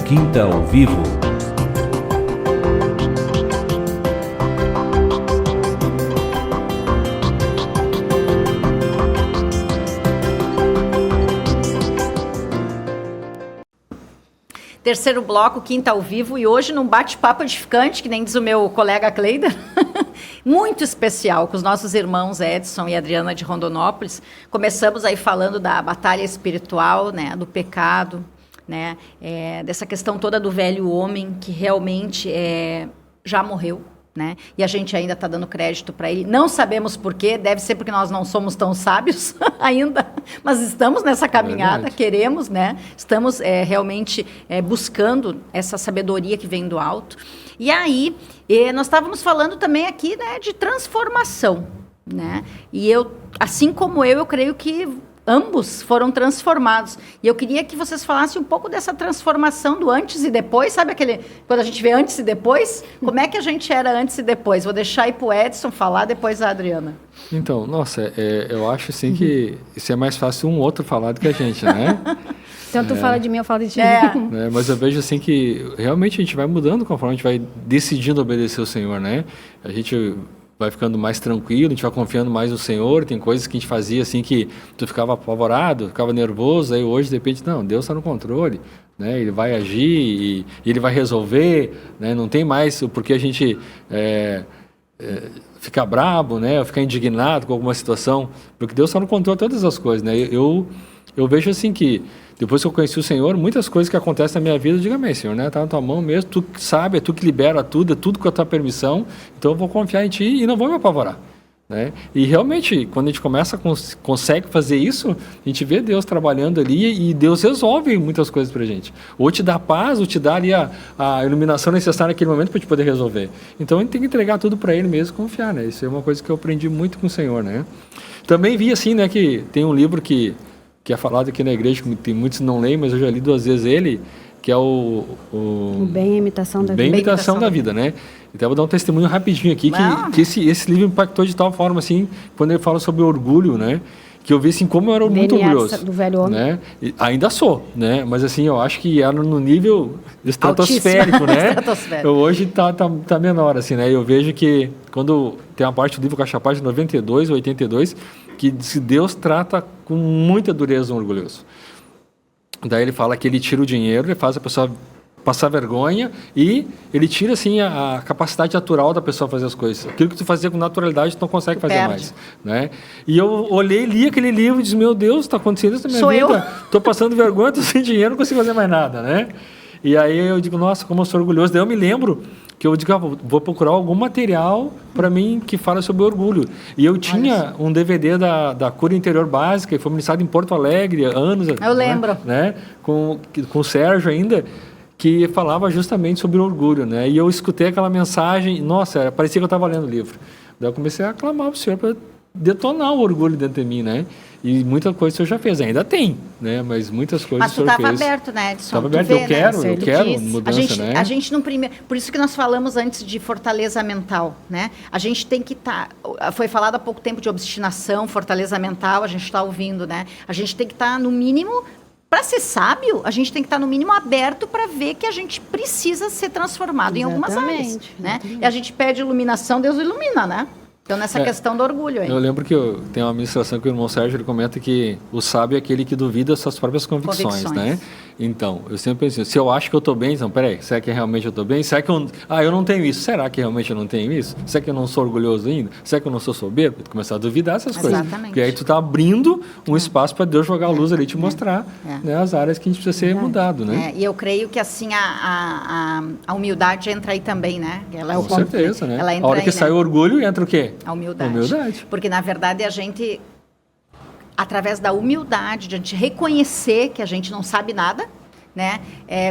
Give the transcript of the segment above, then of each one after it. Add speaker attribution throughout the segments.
Speaker 1: Quinta ao Vivo.
Speaker 2: Terceiro bloco, Quinta ao Vivo, e hoje num bate-papo edificante, que nem diz o meu colega Cleider, muito especial, com os nossos irmãos Edson e Adriana de Rondonópolis. Começamos aí falando da batalha espiritual, né, do pecado, né, dessa questão toda do velho homem, que realmente já morreu. Né? E a gente ainda está dando crédito para ele. Não sabemos por quê, deve ser porque nós não somos tão sábios ainda, mas estamos nessa caminhada, queremos, né? Estamos realmente buscando essa sabedoria que vem do alto. E aí, nós estávamos falando também aqui, né, de transformação. Né? E assim como eu creio que ambos foram transformados. E eu queria que vocês falassem um pouco dessa transformação do antes e depois. Sabe quando a gente vê antes e depois? Como é que a gente era antes e depois? Vou deixar aí para o Edson falar, depois a Adriana.
Speaker 3: Então, nossa, eu acho assim que isso é mais fácil um outro falar do que a gente, né?
Speaker 4: Então tu fala de mim, eu falo de ti.
Speaker 3: Né? Mas eu vejo assim que realmente a gente vai mudando conforme a gente vai decidindo obedecer o Senhor, né? A gente vai ficando mais tranquilo, a gente vai confiando mais no Senhor. Tem coisas que a gente fazia assim que tu ficava apavorado, ficava nervoso, aí hoje de repente, não, Deus está no controle, né? Ele vai agir e Ele vai resolver, né? Não tem mais o porquê a gente ficar brabo, né? Ou ficar indignado com alguma situação, porque Deus está no controle de todas as coisas, né? Eu vejo assim que depois que eu conheci o Senhor, muitas coisas que acontecem na minha vida, eu digo, amém, Senhor, né? Tá na tua mão mesmo, tu sabe, é tu que libera tudo, é tudo com a tua permissão, então eu vou confiar em ti e não vou me apavorar, né? E realmente, quando a gente consegue fazer isso, a gente vê Deus trabalhando ali e Deus resolve muitas coisas pra gente. Ou te dá paz, ou te dá ali a iluminação necessária naquele momento para te poder resolver. Então a gente tem que entregar tudo para Ele mesmo e confiar, né? Isso é uma coisa que eu aprendi muito com o Senhor, né? Também vi assim, né, que tem um livro que é falado aqui na igreja, que tem muitos não leem, mas eu já li 2 vezes ele, que é o
Speaker 4: Bem e Imitação da Vida.
Speaker 3: Bem e Imitação da Vida, né? Então eu vou dar um testemunho rapidinho aqui, que esse livro impactou de tal forma, assim, quando ele fala sobre orgulho, né? Que eu vi, assim, como eu era muito orgulhoso.
Speaker 4: Do velho homem.
Speaker 3: Né? E ainda sou, né? Mas, assim, eu acho que era no nível estratosférico, né? Eu hoje tá menor, assim, né? Eu vejo que quando tem uma parte do livro, que eu acho a parte 92 ou 82, que Deus trata com muita dureza um orgulhoso. Daí ele fala que ele tira o dinheiro, ele faz a pessoa passar vergonha e ele tira, assim, a capacidade natural da pessoa fazer as coisas. Aquilo que tu fazia com naturalidade, tu não consegue fazer mais, né? E eu olhei, li aquele livro e disse, meu Deus, está acontecendo isso na minha vida. Estou passando vergonha, estou sem dinheiro, não consigo fazer mais nada, né? E aí eu digo, nossa, como eu sou orgulhoso. Daí eu me lembro que eu digo, vou procurar algum material para mim que fala sobre orgulho. E eu tinha um DVD da Cura Interior Básica, que foi ministrado em Porto Alegre, anos.
Speaker 2: Eu lembro.
Speaker 3: Né? Com o Sérgio ainda, que falava justamente sobre o orgulho, né? E eu escutei aquela mensagem, nossa, parecia que eu estava lendo o livro. Daí eu comecei a clamar para o Senhor para detonar o orgulho dentro de mim, né? E muita coisa o Senhor já fez, ainda tem, né? Mas muitas coisas o Senhor fez.
Speaker 2: Mas tu estava aberto, né, Edson?
Speaker 3: Estava aberto, eu quero mudança, né?
Speaker 2: A gente não por isso que nós falamos antes de fortaleza mental, né? A gente tem que foi falado há pouco tempo de obstinação, fortaleza mental, a gente está ouvindo, né? A gente tem que estar, no mínimo, para ser sábio, a gente tem que estar, no mínimo, aberto para ver que a gente precisa ser transformado em algumas áreas, né? E a gente pede iluminação, Deus ilumina, né? Então, nessa questão do orgulho aí.
Speaker 3: Eu lembro que tem uma ministração que o irmão Sérgio ele comenta que o sábio é aquele que duvida das suas próprias convicções, né? Então, eu sempre penso, se eu acho que eu estou bem, então, peraí, será que realmente eu estou bem? Será que eu não tenho isso? Será que realmente eu não tenho isso? Será que eu não sou orgulhoso ainda? Será que eu não sou soberbo? Tu começar a duvidar essas coisas. Porque aí tu está abrindo um espaço para Deus jogar a luz ali e te mostrar né, as áreas que a gente precisa ser mudado, né?
Speaker 2: E eu creio que, assim, a humildade entra aí também, né? Ela é
Speaker 3: com certeza, né?
Speaker 2: Ela entra
Speaker 3: a hora que sai o orgulho, entra o quê?
Speaker 2: A humildade. Porque, na verdade, a gente, através da humildade, de a gente reconhecer que a gente não sabe nada, né?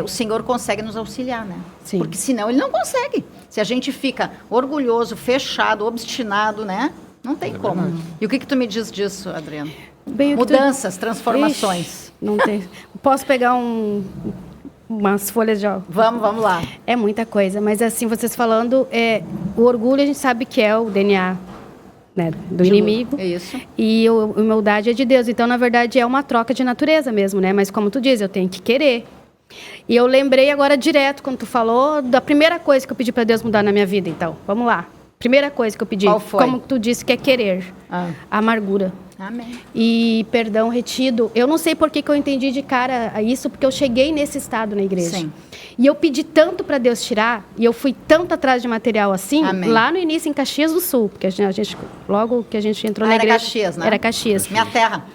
Speaker 2: O Senhor consegue nos auxiliar, né?
Speaker 4: Sim.
Speaker 2: Porque senão Ele não consegue. Se a gente fica orgulhoso, fechado, obstinado, né? Não tem como. Verdade. E o que tu me diz disso, Adriana? Mudanças, transformações.
Speaker 4: Ixi, não tem. Posso pegar umas folhas de...
Speaker 2: Vamos lá.
Speaker 4: É muita coisa, mas assim, vocês falando, o orgulho a gente sabe que é o DNA, né, do inimigo.
Speaker 2: Isso.
Speaker 4: E a humildade é de Deus. Então, na verdade, é uma troca de natureza mesmo, né? Mas como tu diz, eu tenho que querer. E eu lembrei agora direto, quando tu falou, da primeira coisa que eu pedi para Deus mudar na minha vida, então. Vamos lá. Primeira coisa que eu pedi.
Speaker 2: Qual foi?
Speaker 4: Como tu disse que é querer. A amargura.
Speaker 2: Amém.
Speaker 4: E perdão retido. Eu não sei por que eu entendi de cara isso, porque eu cheguei nesse estado na igreja.
Speaker 2: Sim.
Speaker 4: E eu pedi tanto para Deus tirar, e eu fui tanto atrás de material assim,
Speaker 2: Amém.
Speaker 4: lá no início em Caxias do Sul, porque a gente logo que a gente entrou na igreja...
Speaker 2: Era Caxias, né?
Speaker 4: Era Caxias.
Speaker 2: Minha terra.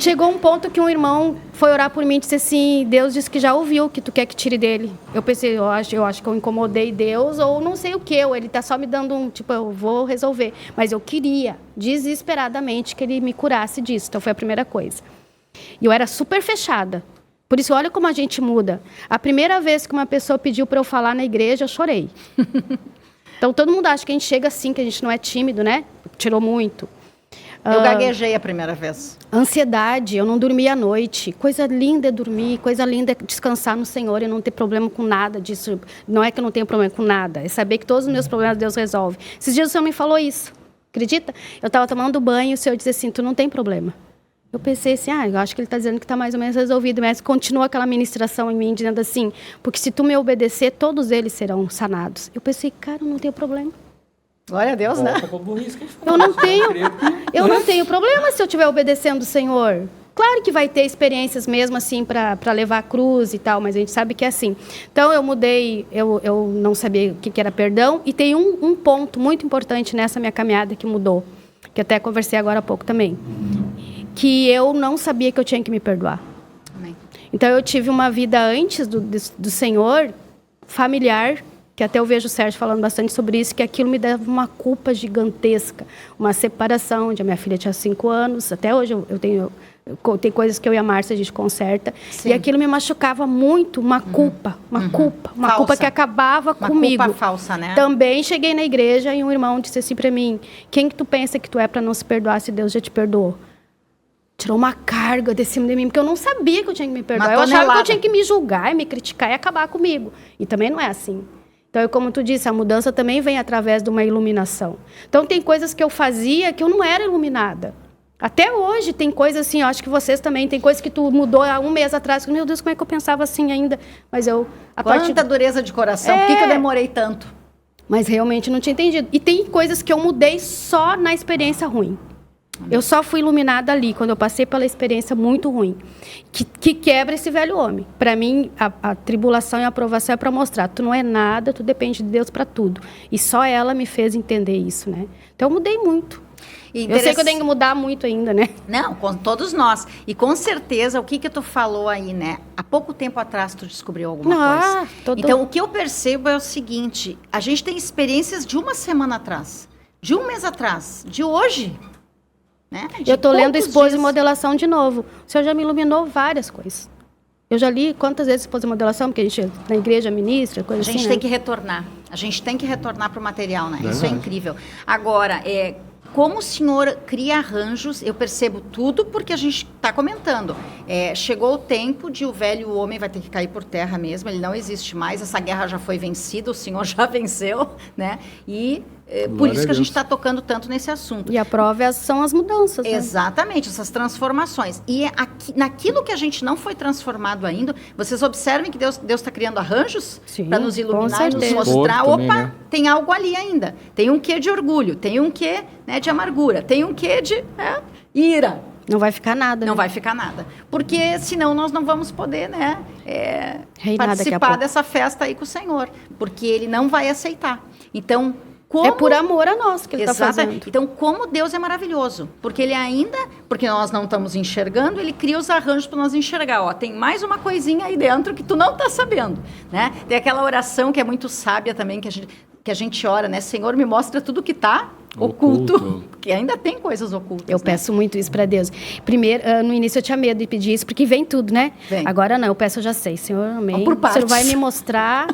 Speaker 4: Chegou um ponto que um irmão foi orar por mim e disse assim, Deus disse que já ouviu que tu quer que tire dele. Eu pensei, eu acho que eu incomodei Deus, ou não sei o que, ou ele tá só me dando um, tipo, eu vou resolver. Mas eu queria, desesperadamente, que ele me curasse disso. Então foi a primeira coisa. E eu era super fechada. Por isso, olha como a gente muda. A primeira vez que uma pessoa pediu para eu falar na igreja, eu chorei. Então todo mundo acha que a gente chega assim, que a gente não é tímido, né? Tirou muito.
Speaker 2: Eu gaguejei a primeira vez.
Speaker 4: Ansiedade, eu não dormia à noite. Coisa linda é dormir, coisa linda é descansar no Senhor e não ter problema com nada disso. Não é que eu não tenho problema com nada, é saber que todos os meus problemas Deus resolve. Esses dias o Senhor me falou isso, acredita? Eu estava tomando banho e o Senhor disse assim, tu não tem problema. Eu pensei assim, eu acho que ele está dizendo que está mais ou menos resolvido, mas continua aquela ministração em mim, dizendo assim, porque se tu me obedecer, todos eles serão sanados. Eu pensei, cara, eu não tenho problema.
Speaker 2: Glória a Deus, né?
Speaker 4: Eu não tenho problema se eu estiver obedecendo o Senhor. Claro que vai ter experiências mesmo assim para levar a cruz e tal, mas a gente sabe que é assim. Então eu mudei, eu não sabia o que era perdão, e tem um ponto muito importante nessa minha caminhada que mudou, que até conversei agora há pouco também, que eu não sabia que eu tinha que me perdoar.
Speaker 2: Amém.
Speaker 4: Então eu tive uma vida antes do Senhor, familiar, que até eu vejo o Sérgio falando bastante sobre isso, que aquilo me dava uma culpa gigantesca, uma separação, onde a minha filha tinha 5 anos, até hoje tem coisas que eu e a Márcia a gente conserta, Sim. E aquilo me machucava muito, uma culpa que acabava comigo.
Speaker 2: Uma culpa falsa, né?
Speaker 4: Também cheguei na igreja e um irmão disse assim para mim, quem que tu pensa que tu é para não se perdoar se Deus já te perdoou? Tirou uma carga de cima de mim, porque eu não sabia que eu tinha que me perdoar. Eu achava que eu tinha que me julgar, me criticar e acabar comigo. E também não é assim. Então, como tu disse, a mudança também vem através de uma iluminação. Então, tem coisas que eu fazia que eu não era iluminada. Até hoje tem coisas assim, eu acho que vocês também, tem coisas que tu mudou há um mês atrás. Meu Deus, como é que eu pensava assim ainda? Mas eu...
Speaker 2: Quanta dureza de coração, por que eu demorei tanto?
Speaker 4: Mas realmente não tinha entendido. E tem coisas que eu mudei só na experiência ruim. Eu só fui iluminada ali, quando eu passei pela experiência muito ruim, que quebra esse velho homem. Para mim, a tribulação e a aprovação é para mostrar, tu não é nada, tu depende de Deus para tudo. E só ela me fez entender isso, né? Então, eu mudei muito. Eu sei que eu tenho que mudar muito ainda, né?
Speaker 2: Não, com todos nós. E com certeza, o que tu falou aí, né? Há pouco tempo atrás, tu descobriu alguma coisa. Então, o que eu percebo é o seguinte, a gente tem experiências de uma semana atrás, de um mês atrás, de hoje... Né?
Speaker 4: Eu estou lendo Esposa e Modelação de novo. O Senhor já me iluminou várias coisas. Eu já li quantas vezes Esposa e Modelação, porque a gente na igreja ministra, coisa assim.
Speaker 2: A gente tem que retornar. A gente tem que retornar para o material, né? Isso é incrível. Agora, como o Senhor cria arranjos, eu percebo tudo porque a gente está comentando. Chegou o tempo de o velho homem vai ter que cair por terra mesmo, ele não existe mais, essa guerra já foi vencida, o Senhor já venceu, né? E por isso que a gente está tocando tanto nesse assunto.
Speaker 4: E a prova são as mudanças, né?
Speaker 2: Exatamente, essas transformações. E naquilo que a gente não foi transformado ainda, vocês observem que Deus está criando arranjos para nos iluminar e nos mostrar, tem algo ali ainda. Tem um quê de orgulho, tem um quê, né, de amargura, tem um quê de ira.
Speaker 4: Não vai ficar nada.
Speaker 2: Não vai ficar nada. Porque senão nós não vamos poder, né, participar dessa festa aí com o Senhor. Porque Ele não vai aceitar. Então...
Speaker 4: É por amor a nós que Ele está fazendo.
Speaker 2: Então, como Deus é maravilhoso. Porque porque nós não estamos enxergando, Ele cria os arranjos para nós enxergar. Tem mais uma coisinha aí dentro que tu não está sabendo, né? Tem aquela oração que é muito sábia também, que a gente ora, né? Senhor, me mostra tudo que está oculto. Porque ainda tem coisas ocultas.
Speaker 4: Eu peço muito isso para Deus. Primeiro, no início eu tinha medo de pedir isso, porque vem tudo, né?
Speaker 2: Vem.
Speaker 4: Agora não, eu peço, eu já sei. Senhor, amém.
Speaker 2: Por partes.
Speaker 4: O Senhor vai me mostrar.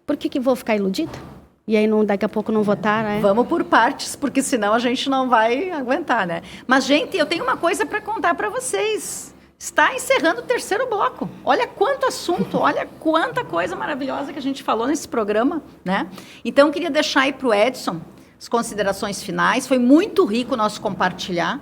Speaker 4: Por que vou ficar iludida? E aí, daqui a pouco não votar, né?
Speaker 2: Vamos por partes, porque senão a gente não vai aguentar, né? Mas, gente, eu tenho uma coisa para contar para vocês. Está encerrando o 3º bloco. Olha quanto assunto, olha quanta coisa maravilhosa que a gente falou nesse programa, né? Então, eu queria deixar aí para o Edson as considerações finais. Foi muito rico o nosso compartilhar.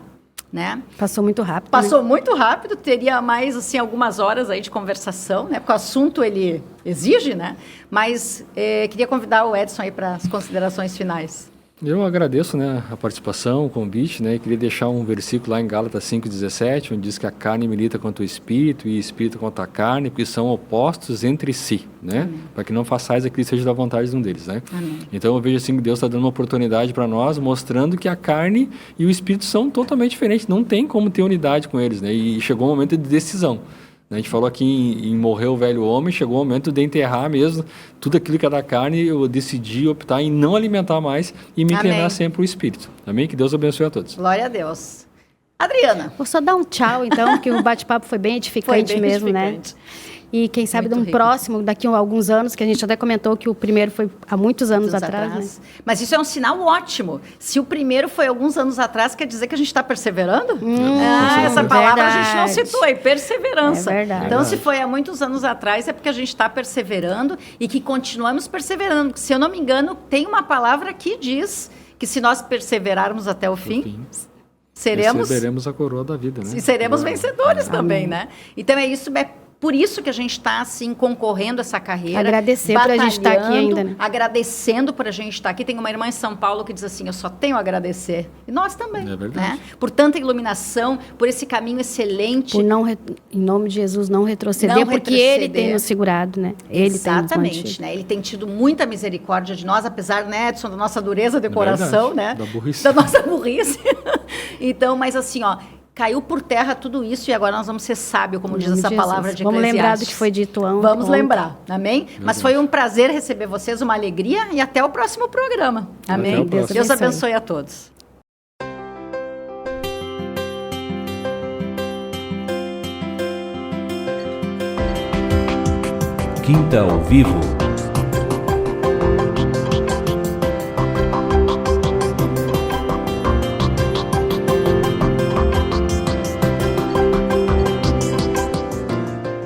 Speaker 2: né?
Speaker 4: Passou muito rápido.
Speaker 2: Passou muito rápido, teria mais, assim, algumas horas aí de conversação, né? Porque o assunto, ele exige, né? Mas queria convidar o Edson aí para as considerações finais.
Speaker 3: Eu agradeço, né, a participação, o convite, né, e queria deixar um versículo lá em Gálatas 5,17, onde diz que a carne milita contra o espírito e o espírito contra a carne, porque são opostos entre si, né, para que não façais aquilo que seja da vontade de um deles, né.
Speaker 2: Amém.
Speaker 3: Então eu vejo assim que Deus está dando uma oportunidade para nós, mostrando que a carne e o espírito são totalmente diferentes, não tem como ter unidade com eles, né, e chegou o momento de decisão. A gente falou aqui em morrer o velho homem, chegou o momento de enterrar mesmo tudo aquilo que é da carne. Eu decidi optar em não alimentar mais e me inclinar sempre o espírito. Amém? Que Deus abençoe a todos.
Speaker 2: Glória a Deus. Adriana.
Speaker 4: Vou só dar um tchau, então, porque o bate-papo foi bem edificante mesmo, edificante. Né? E quem sabe de um próximo, daqui a alguns anos, que a gente até comentou que o primeiro foi há muitos anos atrás. Né?
Speaker 2: Mas isso é um sinal ótimo. Se o primeiro foi alguns anos atrás, quer dizer que a gente está perseverando? Essa palavra a gente não citou aí, perseverança.
Speaker 4: É verdade.
Speaker 2: Então, se foi há muitos anos atrás, é porque a gente está perseverando e que continuamos perseverando. Se eu não me engano, tem uma palavra que diz que se nós perseverarmos até o fim
Speaker 3: receberemos a coroa da vida, né?
Speaker 2: E seremos vencedores também, né? Então, é isso, por isso que a gente está, assim, concorrendo essa carreira.
Speaker 4: Agradecer por a gente estar aqui ainda, né?
Speaker 2: Agradecendo por a gente estar aqui. Tem uma irmã em São Paulo que diz assim, eu só tenho a agradecer. E nós também,
Speaker 3: é verdade.
Speaker 2: Né? Por tanta iluminação, por esse caminho excelente.
Speaker 4: Por não, em nome de Jesus, não retroceder, porque Ele tem nos segurado, né? Ele
Speaker 2: Exatamente,
Speaker 4: tem nos
Speaker 2: né? Ele tem tido muita misericórdia de nós, apesar, né, Edson, da nossa dureza de coração, né?
Speaker 3: Da burrice.
Speaker 2: Da nossa burrice. Então, mas assim, ó, caiu por terra tudo isso e agora nós vamos ser sábios, como diz essa palavra de Eclesiastes.
Speaker 4: Vamos lembrar do que foi dito ontem.
Speaker 2: Vamos lembrar, amém? Mas foi um prazer receber vocês, uma alegria e até o próximo programa. Amém? Deus abençoe a todos.
Speaker 1: Quinta ao Vivo.